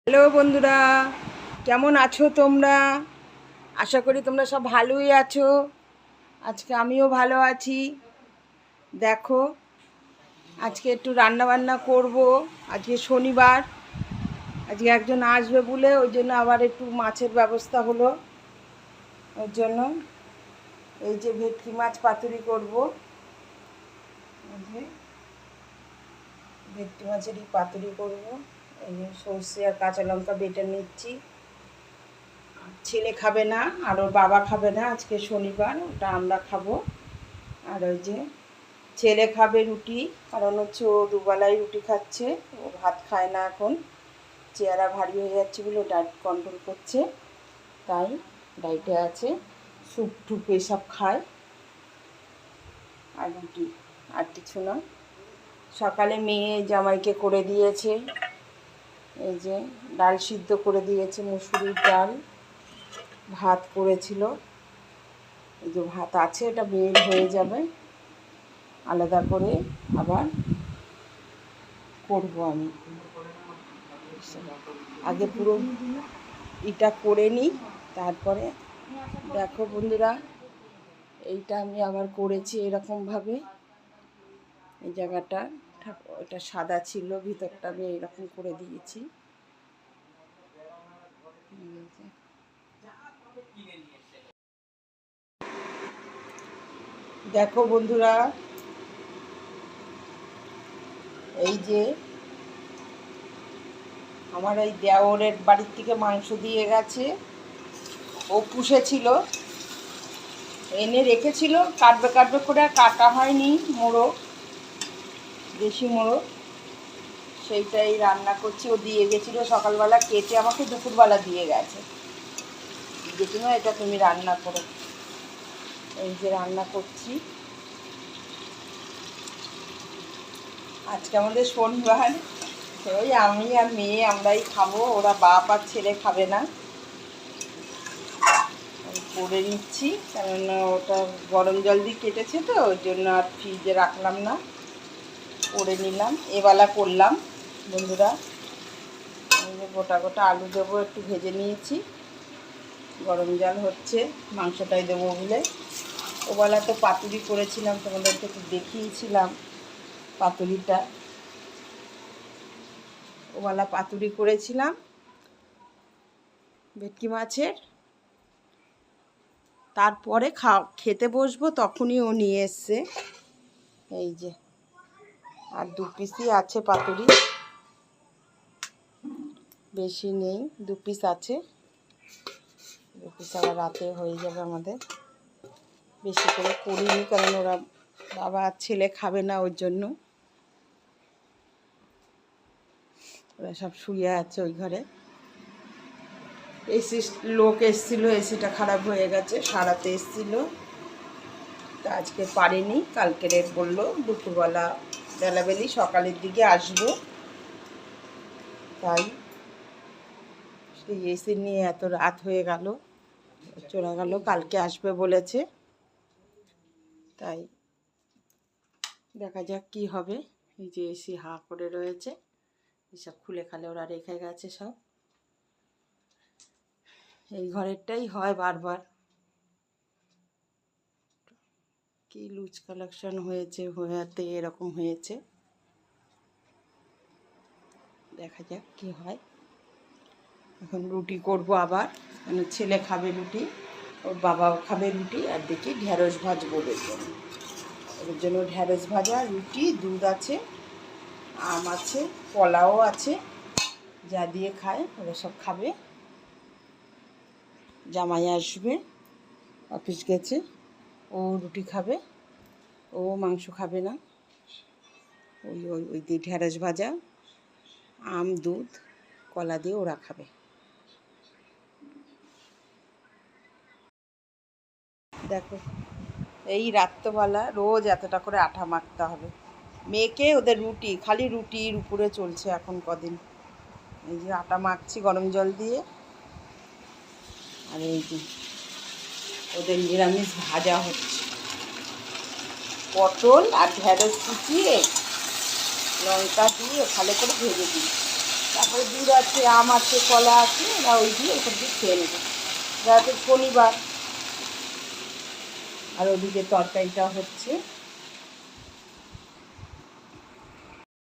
Hello বন্ধুরা, কেমন আছো তোমরা? আশা করি তোমরা সব ভালোই আছো। আজকে আমিও ভালো আছি। দেখো, আজকে একটু রান্না বান্না করব। আজকে শনিবার, আজকে একজন আসবে বলে ওই জন্য আবার একটু মাছের ব্যবস্থা হলো। ওর জন্য এই যে ভেটকি মাছ পাতুরি করব। এই যে ভেটকি মাছেরই পাতুরি করব। এই যে সর্ষে আর কাঁচা লঙ্কা বেটে নিচ্ছি। ছেলে খাবে না আর ওর বাবা খাবে না, আজকে শনিবার, ওটা আমরা খাবো। আর ওই যে ছেলে খাবে রুটি, কারণ হচ্ছে ও দুবেলাই রুটি খাচ্ছে, ও ভাত খায় না এখন। চেহারা ভারী হয়ে যাচ্ছে বলে ডায়েট কন্ট্রোল করছে, তাই ডায়েটে আছে। স্যুপ টুপ এসব খায় আর রুটি, আর কিছু না। সকালে মেয়ে জামাইকে করে দিয়েছে, এই যে ডাল সিদ্ধ করে দিয়েছে, মুসুরির ডাল। ভাত করেছিল, এই যে ভাত আছে, এটা বের হয়ে যাবে, আলাদা করে আবার করব আমি। আগে পুরো এটা করে নিই, তারপরে দেখো বন্ধুরা, এইটা আমি আবার করেছি এরকমভাবে। এই জায়গাটা ওটা সাদা ছিল, ভিতরটা আমি এরকম করে দিয়েছি। দেখো বন্ধুরা, এই যে আমার এই দেওরের বাড়ির থেকে মাংস দিয়ে গেছে, ও পুষেছিল, এনে রেখেছিল, কাটবে কাটবে করে আর কাটা হয়নি, মোড়ক, দেশি মোড়ক, সেইটাই রান্না করছি। ও দিয়ে গেছিলো সকালবেলা কেটে, আমাকে দুপুরবেলা দিয়ে গেছে, জেঠিমা এটা তুমি রান্না করো। এই যে রান্না করছি। আজকে আমাদের শনিবার, ওই আমি আর মেয়ে আমরাই খাবো, ওরা বাপ আর ছেলে খাবে না। করে নিচ্ছি, কেননা ওটা গরম জল দিয়ে কেটেছে তো, ওই জন্য আর ফ্রিজে রাখলাম না, করে নিলাম, এবেলা করলাম বন্ধুরা। গোটা গোটা আলু দেবো, একটু ভেজে নিয়েছি, গরম জল হচ্ছে, মাংসটাই দেবো বলে। ওবেলা তো পাতুরি করেছিলাম, তোমাদেরকে একটু দেখিয়েছিলাম পাতুরিটা। ওবেলা পাতুরি করেছিলাম ভেটকি মাছের। তারপরে খেতে বসবো, তখনই ও নিয়ে এসছে, এই যে। আর 2 পিসই আছে পাতুরি, বেশি নেই, 2 পিস আছে। 2 পিস আবার রাতে হয়ে যাবে আমাদের। বেশি করে করিনি, কারণ ওরা বাবা আর ছেলে খাবে না, ওর জন্য। ওরা সব শুয়ে আছে ওই ঘরে। এসি লোক এসেছিলো, এসিটা খারাপ হয়ে গেছে, সারাতে এসেছিলো, তা আজকে পারেনি। কালকে বললো দুপুরবেলা বেলাবেলি সকালের দিকে আসবো, তাই সেই এসি নিয়ে এত রাত হয়ে গেল, চলে গেল। কালকে আসবে বলেছে, তাই দেখা যাক কি হবে। এই যে এসি হা করে রয়েছে, এসব খুলে খালে ওরা রেখে গেছে সব। এই ঘরেরটাই হয় বারবার, কি লুজ কালেকশন হয়েছে, হয়েতে এরকম হয়েছে। দেখা যাক কি হয়। এখন রুটি করব আবার, মানে ছেলে খাবে রুটি, ওর বাবাও খাবে রুটি, আর দেখি ঢ্যাঁড়স ভাজবো ওদের জন্য। ওদের জন্য ঢ্যাঁড়স ভাজা, রুটি, দুধ আছে, আম আছে, কলাও আছে, যা দিয়ে খায় ওরা সব খাবে। জামাই আসবে, অফিস গেছে, ও রুটি খাবে, ও মাংস খাবে না। ওই ওই ওই দিয়ে ঢ্যাঁড়স ভাজা, আম, দুধ, কলা দিয়ে ওরা খাবে। দেখো, এই রাত্রবেলা রোজ এতটা করে আটা মাখতে হবে মেয়েকে, ওদের রুটি, খালি রুটির উপরে চলছে এখন কদিন। এই যে আটা মাখছি গরম জল দিয়ে, আর এই যে ওদের নিরামিষ ভাজা হচ্ছে, পটল আর ঢ্যাঁড়স কুচিয়ে লঙ্কা দিয়ে ভালো করে ভেজে দিই, তারপরে দুধ আছে, আম আছে, কলা আছে, ওরা ওই দিয়ে ওসব দিয়ে খেয়ে নেবে। রাতে শনিবার। আর ওদিকে তরকারিটা হচ্ছে।